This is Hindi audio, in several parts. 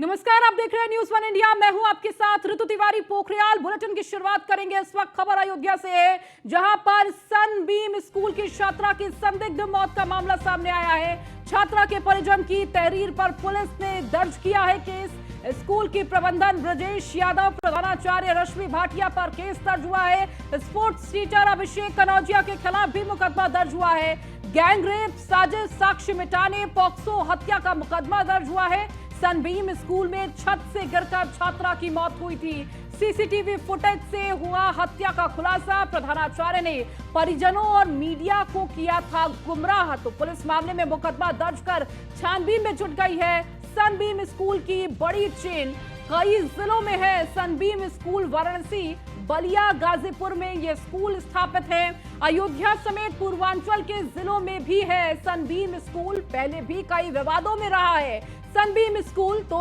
नमस्कार, आप देख रहे हैं न्यूज वन इंडिया। मैं हूं आपके साथ ऋतु तिवारी। पोखरियाल बुलेटिन की शुरुआत करेंगे। इस वक्त खबर अयोध्या से है, जहां पर सनबीम स्कूल की छात्रा की संदिग्ध मौत का मामला सामने आया है। छात्रा के परिजन की तहरीर पर पुलिस ने दर्ज किया है केस। स्कूल की प्रबंधन ब्रजेश यादव, प्रधानाचार्य रश्मि भाटिया पर केस दर्ज हुआ है। स्पोर्ट्स टीचर अभिषेक कनौजिया के खिलाफ भी मुकदमा दर्ज हुआ है। गैंगरेप, साजिश, साक्ष्य मिटाने, पॉक्सो हत्या का मुकदमा दर्ज हुआ है। सनबीम स्कूल में छत से गिरकर छात्रा की मौत हुई थी। सीसीटीवी फुटेज से हुआ हत्या का खुलासा। प्रधानाचार्य ने परिजनों और मीडिया को किया था गुमराह, तो पुलिस मामले में मुकदमा दर्ज कर छानबीन में जुट गई है। सनबीम स्कूल की बड़ी चेन कई जिलों में है। सनबीम स्कूल वाराणसी, बलिया, गाजीपुर में ये स्कूल स्थापित है। अयोध्या समेत पूर्वांचल के जिलों में भी है सनबीम स्कूल। पहले भी कई विवादों में रहा है सनबीम स्कूल। तो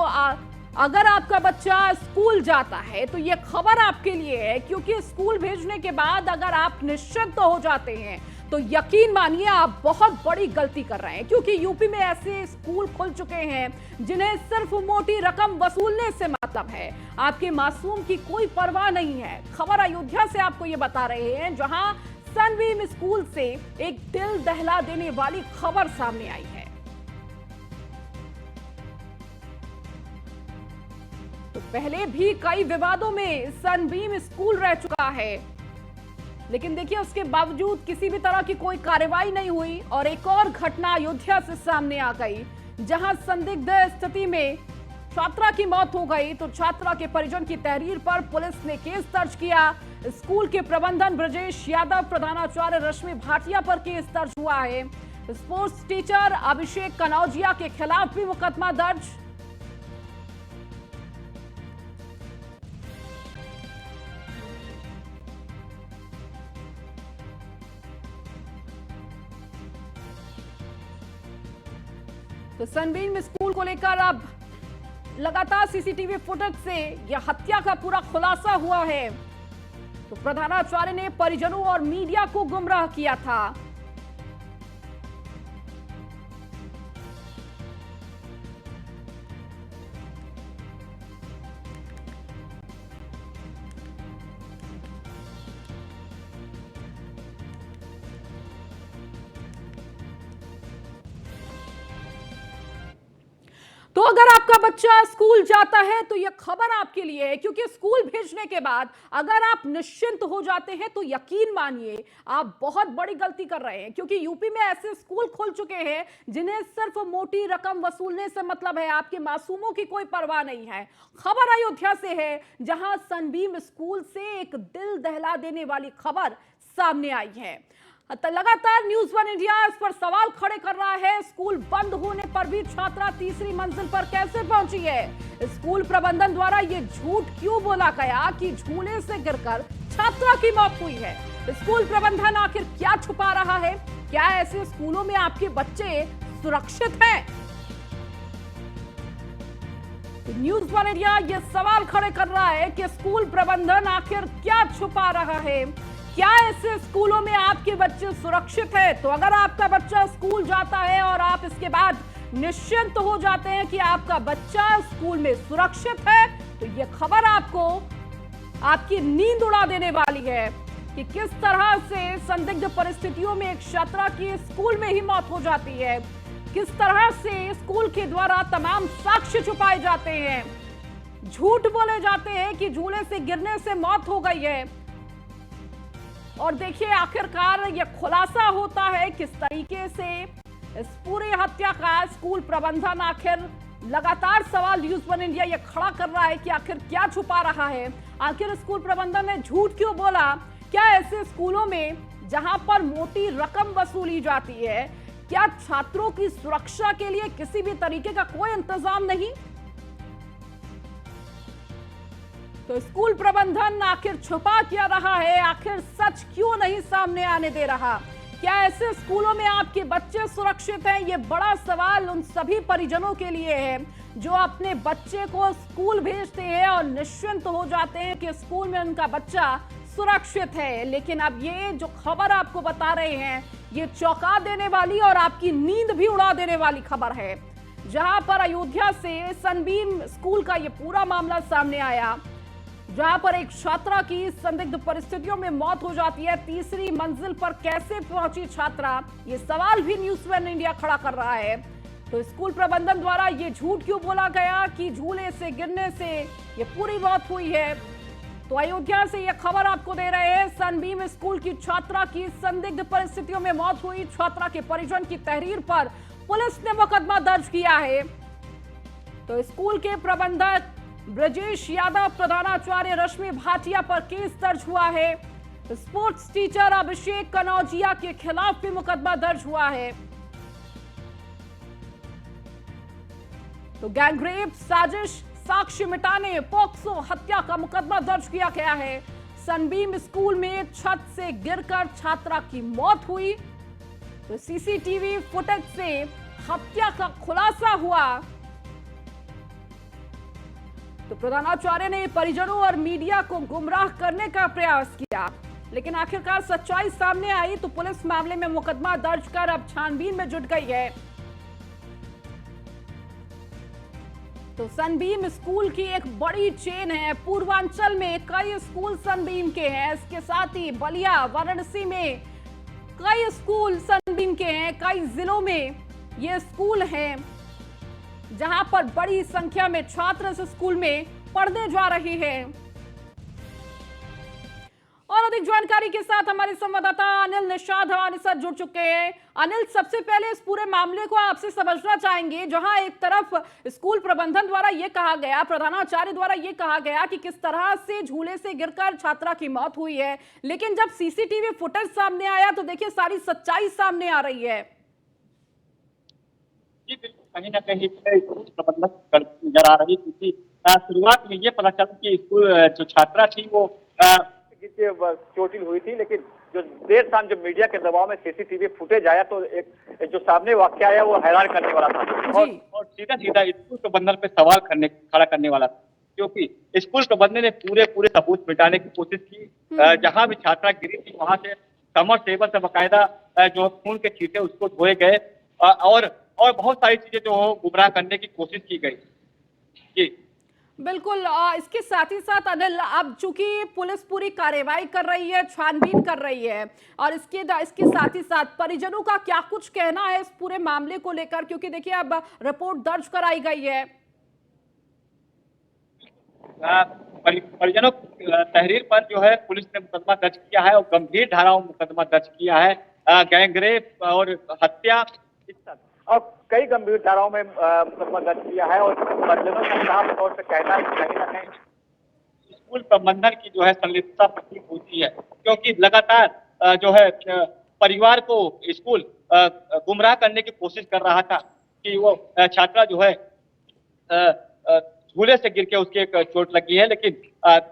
अगर आपका बच्चा स्कूल जाता है तो ये खबर आपके लिए है, क्योंकि स्कूल भेजने के बाद अगर आप निश्चिंत हो जाते हैं तो यकीन मानिए आप बहुत बड़ी गलती कर रहे हैं, क्योंकि यूपी में ऐसे स्कूल खुल चुके हैं जिन्हें सिर्फ मोटी रकम वसूलने से मतलब है। आपके मासूम की कोई परवाह नहीं है। खबर अयोध्या से आपको ये बता रहे हैं, जहां सनबीम स्कूल से एक दिल दहला देने वाली खबर सामने आई है। तो पहले भी कई विवादों में सनबीम स्कूल रह चुका है, लेकिन देखिए उसके बावजूद किसी भी तरह की कोई कार्रवाई नहीं हुई। और एक और घटना अयोध्या से सामने आ गई, जहां संदिग्ध स्थिति में छात्रा की मौत हो गई। तो छात्रा के परिजन की तहरीर पर पुलिस ने केस दर्ज किया। स्कूल के प्रबंधन ब्रजेश यादव, प्रधानाचार्य रश्मि भाटिया पर केस दर्ज हुआ है। स्पोर्ट्स टीचर अभिषेक कनौजिया के खिलाफ भी मुकदमा दर्ज। तो सनबीम स्कूल को लेकर अब लगातार सीसीटीवी फुटेज से यह हत्या का पूरा खुलासा हुआ है। तो प्रधानाचार्य ने परिजनों और मीडिया को गुमराह किया था। तो अगर आपका बच्चा स्कूल जाता है तो यह खबर आपके लिए है, क्योंकि स्कूल भेजने के बाद अगर आप निश्चिंत हो जाते हैं तो यकीन मानिए आप बहुत बड़ी गलती कर रहे हैं, क्योंकि यूपी में ऐसे स्कूल खुल चुके हैं जिन्हें सिर्फ मोटी रकम वसूलने से मतलब है। आपके मासूमों की कोई परवाह नहीं है। खबर अयोध्या से है, जहां सनबीम स्कूल से एक दिल दहला देने वाली खबर सामने आई है। लगातार न्यूज वन इंडिया इस पर सवाल खड़े कर रहा है, स्कूल बंद होने पर भी छात्रा तीसरी मंजिल पर कैसे पहुंची है। स्कूल प्रबंधन द्वारा ये झूठ क्यों बोला गया कि झूले से गिरकर छात्रा की मौत हुई है। स्कूल प्रबंधन आखिर क्या छुपा रहा है? क्या ऐसे स्कूलों में आपके बच्चे सुरक्षित हैं? न्यूज वन इंडिया ये सवाल खड़े कर रहा है कि स्कूल प्रबंधन आखिर क्या छुपा रहा है। क्या ऐसे स्कूलों में आपके बच्चे सुरक्षित है? तो अगर आपका बच्चा स्कूल जाता है और आप इसके बाद निश्चिंत हो जाते हैं कि आपका बच्चा स्कूल में सुरक्षित है, तो ये खबर आपको आपकी नींद उड़ा देने वाली है कि किस तरह से संदिग्ध परिस्थितियों में एक छात्रा की स्कूल में ही मौत हो जाती है। किस तरह से स्कूल के द्वारा तमाम साक्ष्य छुपाए जाते हैं, झूठ बोले जाते हैं कि झूले से गिरने से मौत हो गई है। और देखिए आखिरकार यह खुलासा होता है किस तरीके से इस पूरी हत्या का स्कूल प्रबंधन आखिर लगातार सवाल न्यूज वन इंडिया यह खड़ा कर रहा है कि आखिर क्या छुपा रहा है। आखिर स्कूल प्रबंधन ने झूठ क्यों बोला? क्या ऐसे स्कूलों में जहां पर मोटी रकम वसूली जाती है, क्या छात्रों की सुरक्षा के लिए किसी भी तरीके का कोई इंतजाम नहीं? तो स्कूल प्रबंधन आखिर छुपा क्या रहा है? आखिर सच क्यों नहीं सामने आने दे रहा? क्या ऐसे स्कूलों में आपके बच्चे सुरक्षित हैं? ये बड़ा सवाल उन सभी परिजनों के लिए है जो अपने बच्चे को स्कूल भेजते हैं और निश्चिंत हो जाते हैं कि स्कूल में उनका बच्चा सुरक्षित है। लेकिन अब ये जो खबर आपको बता रहे हैं, ये चौंका देने वाली और आपकी नींद भी उड़ा देने वाली खबर है। जहां पर अयोध्या से सनबीम स्कूल का ये पूरा मामला सामने आया, जहां पर एक छात्रा की संदिग्ध परिस्थितियों में मौत हो जाती है। तीसरी मंजिल पर कैसे पहुंची छात्रा, ये सवाल भी न्यूज़ वन इंडिया खड़ा कर रहा है। तो स्कूल प्रबंधन द्वारा ये झूठ क्यों बोला गया कि झूले से गिरने से ये पूरी मौत हुई है। तो अयोध्या से ये खबर आपको दे रहे हैं, सनबीम स्कूल की छात्रा की संदिग्ध परिस्थितियों में मौत हुई। छात्रा के परिजन की तहरीर पर पुलिस ने मुकदमा दर्ज किया है। तो स्कूल के प्रबंधक ब्रजेश यादव, प्रधानाचार्य रश्मि भाटिया पर केस दर्ज हुआ है। स्पोर्ट्स टीचर अभिषेक कनौजिया के खिलाफ भी मुकदमा दर्ज हुआ है। तो गैंगरेप, साजिश, साक्ष्य मिटाने, पॉक्सो हत्या का मुकदमा दर्ज किया गया है। सनबीम स्कूल में छत से गिरकर छात्रा की मौत हुई। तो सीसीटीवी फुटेज से हत्या का खुलासा हुआ। तो प्रधानाचार्य ने परिजनों और मीडिया को गुमराह करने का प्रयास किया, लेकिन आखिरकार सच्चाई सामने आई। तो पुलिस मामले में मुकदमा दर्ज कर अब छानबीन में जुट गई है। तो सनबीम स्कूल की एक बड़ी चेन है। पूर्वांचल में कई स्कूल सनबीम के हैं। इसके साथ ही बलिया, वाराणसी में कई स्कूल सनबीम के हैं। कई जिलों में ये स्कूल हैं जहां पर बड़ी संख्या में छात्र इस स्कूल में पढ़ने जा रहे हैं। और अधिक जानकारी के साथ हमारे संवाददाता अनिल निषाद हमारे साथ जुड़ चुके हैं। अनिल, सबसे पहले इस पूरे मामले को आपसे समझना चाहेंगे, जहां एक तरफ स्कूल प्रबंधन द्वारा यह कहा गया, प्रधानाचार्य द्वारा यह कहा गया कि किस तरह से झूले से गिरकर छात्रा की मौत हुई है, लेकिन जब सीसीटीवी फुटेज सामने आया तो देखिए सारी सच्चाई सामने आ रही है। जी बिल्कुल, कहीं ना कहीं स्कूल प्रबंधक नजर आ रही, क्योंकि शुरुआत में ये पता चला कि स्कूल जो छात्रा थी वो चोटिल हुई थी, लेकिन जो देर शाम जब मीडिया के दबाव में सीसीटीवी फुटेज आया तो एक जो सामने वाकया आया वो हैरान करने वाला था और सीधा सीधा स्कूल प्रबंधन पे सवाल खड़ा करने वाला था, क्योंकि स्कूल प्रबंधन ने पूरे सबूत मिटाने की कोशिश की। जहां भी छात्रा गिरी थी वहां से समरसेबल से बाकायदा जो खून के छींटे उसको धोए गए और बहुत सारी चीजें जो गुमराह करने की कोशिश की गई। जी बिल्कुल। इसके साथ ही साथ अनिल, अब चूंकि पुलिस पूरी कार्रवाई कर रही है, छानबीन कर रही है, और इसके साथ ही साथ परिजनों का क्या कुछ कहना है इस पूरे मामले को लेकर, क्योंकि देखिए अब रिपोर्ट दर्ज कराई गई है। परिजनों तहरीर पर जो है पुलिस ने मुकदमा दर्ज किया है और गंभीर धाराओं में मुकदमा दर्ज किया है। गैंगरेप और हत्या और कई गंभीर धाराओं में मुकदमा दर्ज किया है और परिजनों का साफ तौर से कहना है कि कहीं ना कहीं स्कूल प्रबंधन की जो है संलिप्तता प्रतीत होती है, क्योंकि लगातार जो है परिवार को स्कूल गुमराह करने की कोशिश कर रहा था कि वो छात्रा जो है झूले से गिर के उसके एक चोट लगी है, लेकिन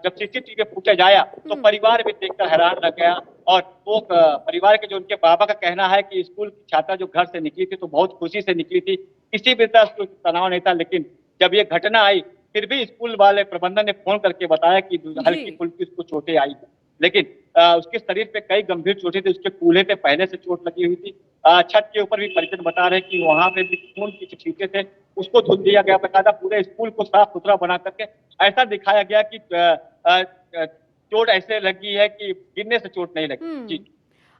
जब सीसीटीवी फुटेज आया तो परिवार भी देखकर हैरान रह गया। और वो परिवार के जो उनके बाबा का कहना है कि स्कूल की छात्रा जो घर से निकली थी तो बहुत खुशी से निकली थी, किसी भी तरह से तनाव नहीं था, लेकिन जब ये घटना आई फिर भी स्कूल वाले प्रबंधन ने फोन करके बताया कि हल्की फुल्की उसको चोटें आई, लेकिन उसके शरीर पे कई गंभीर चोटें थी, उसके कूल्हे पे पहले से चोट लगी हुई थी। छत के ऊपर भी परिजन बता रहे कि वहां पे भी खून की छींटे थे, उसको धुल दिया गया, बकायदा पूरे स्कूल को साफ सुथरा बना करके ऐसा दिखाया गया कि चोट ऐसे लगी है कि गिरने से चोट नहीं लगी। जी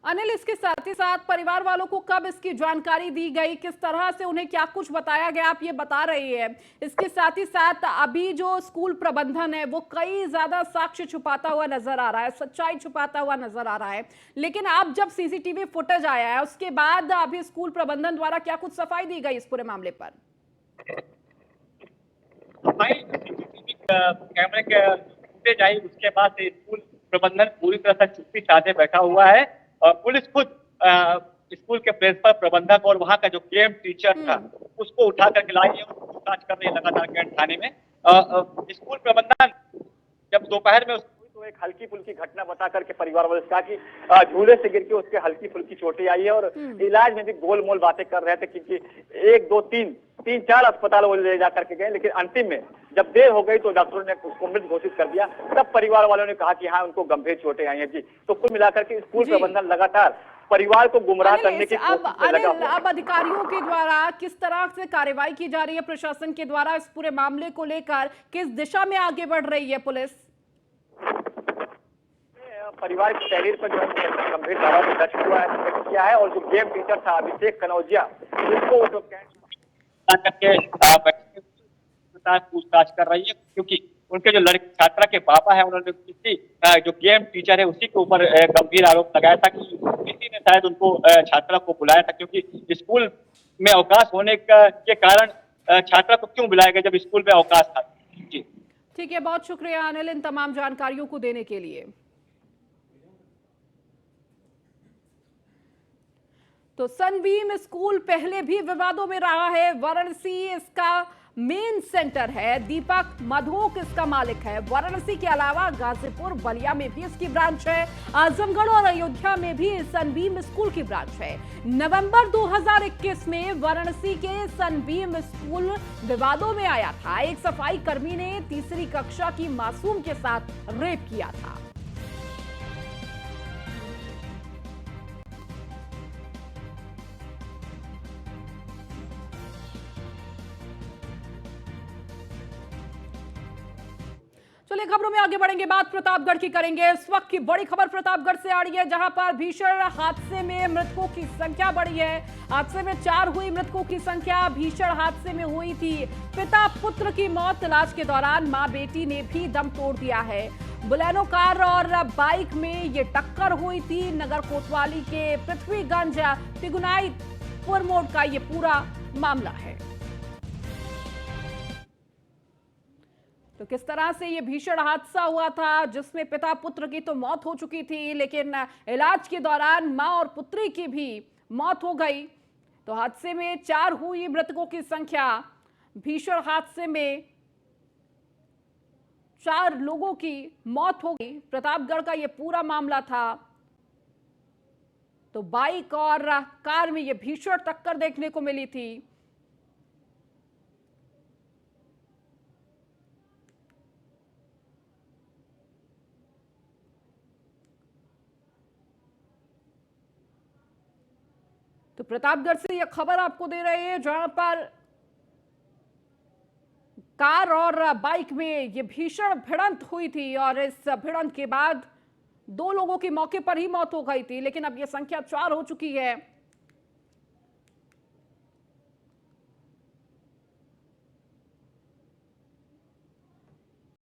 अनिल, इसके साथ ही साथ परिवार वालों को कब इसकी जानकारी दी गई, किस तरह से उन्हें क्या कुछ बताया गया, आप ये बता रही है। इसके साथ ही साथ अभी जो स्कूल प्रबंधन है वो कई ज्यादा साक्ष्य छुपाता हुआ नजर आ रहा है, सच्चाई छुपाता हुआ नजर आ रहा है, लेकिन अब जब सीसीटीवी फुटेज आया है उसके बाद अभी स्कूल प्रबंधन द्वारा क्या कुछ सफाई दी गई इस पूरे मामले पर? कैमरे के फुटेज आई उसके बाद से स्कूल प्रबंधन पूरी तरह से चुप्पी साधे बैठा हुआ है और पुलिस खुद स्कूल के प्रिंसिपल, प्रबंधक और वहां का जो गेम टीचर था उसको उठा करके लाई है, उसको पूछताछ कर रही है लगातार कैंट थाने में। स्कूल प्रबंधन जब दोपहर में तो एक हल्की फुल्की घटना बता करके परिवार वालों से कहा कि झूले से गिर के उसके हल्की फुल्की चोटें आई है और इलाज में भी गोलमोल बातें कर रहे थे, क्योंकि 1 2 3 4 अस्पताल वो ले जा करके गए, लेकिन अंतिम में जब देर हो गई तो डॉक्टरों ने उसको मृत घोषित कर दिया। तब परिवार वालों ने कहा कि हाँ उनको गंभीर चोटें आई हैं। जी तो कुल मिलाकर के स्कूल प्रबंधन लगातार परिवार को गुमराह करने की अब कोशिश में लगा अनिल, हुआ है। अब अधिकारियों के द्वारा किस तरह से कार्रवाई की जा रही है, प्रशासन के द्वारा इस पूरे मामले को लेकर किस दिशा में आगे बढ़ रही है पुलिस? परिवार की तहरीर पर जो है गंभीर धारा में दर्ज हुआ है, किया है, और जो गेम टीचर था अभिषेक कनौजिया, उनको जो पूछताछ कर रही है, क्योंकि उनके जो लड़के छात्रा के पापा है उन्होंने किसी जो गेम टीचर है उसी के ऊपर गंभीर आरोप लगाया था कि किसी ने शायद उनको छात्रा को बुलाया था, क्योंकि स्कूल में अवकाश होने के कारण छात्रा को क्यों बुलाया गया जब स्कूल में अवकाश था। जी ठीक है, बहुत शुक्रिया अनिल इन तमाम जानकारियों को देने के लिए। तो सनबीम स्कूल पहले भी विवादों में रहा है। वाराणसी इसका मेन सेंटर है, दीपक मधोक इसका मालिक है। वाराणसी के अलावा गाजीपुर, बलिया में भी इसकी ब्रांच है। आजमगढ़ और अयोध्या में भी सनबीम स्कूल की ब्रांच है। नवंबर 2021 में वाराणसी के सनबीम स्कूल विवादों में आया था। एक सफाई कर्मी ने तीसरी कक्षा की मासूम के साथ रेप किया था। चलिए खबरों में आगे बढ़ेंगे, बात प्रतापगढ़ की करेंगे। इस वक्त की बड़ी खबर प्रतापगढ़ से आ रही है, जहां पर भीषण हादसे में मृतकों की संख्या बढ़ी है। हादसे में 4 हुई मृतकों की संख्या। भीषण हादसे में हुई थी पिता पुत्र की मौत। इलाज के दौरान मां बेटी ने भी दम तोड़ दिया है। बुलेनो कार और बाइक में ये टक्कर हुई थी। नगर कोतवाली के पृथ्वीगंज तिगुनाईपुर मोड़ का ये पूरा मामला है। तो किस तरह से ये भीषण हादसा हुआ था, जिसमें पिता पुत्र की तो मौत हो चुकी थी, लेकिन इलाज के दौरान मां और पुत्री की भी मौत हो गई। तो हादसे में 4 हुई मृतकों की संख्या। भीषण हादसे में 4 लोगों की मौत हो गई। प्रतापगढ़ का ये पूरा मामला था। तो बाइक और कार में ये भीषण टक्कर देखने को मिली थी। तो प्रतापगढ़ से यह खबर आपको दे रहे हैं, जहां पर कार और बाइक में यह भीषण भिड़ंत हुई थी और इस भिड़ंत के बाद 2 लोगों की मौके पर ही मौत हो गई थी, लेकिन अब यह संख्या 4 हो चुकी है।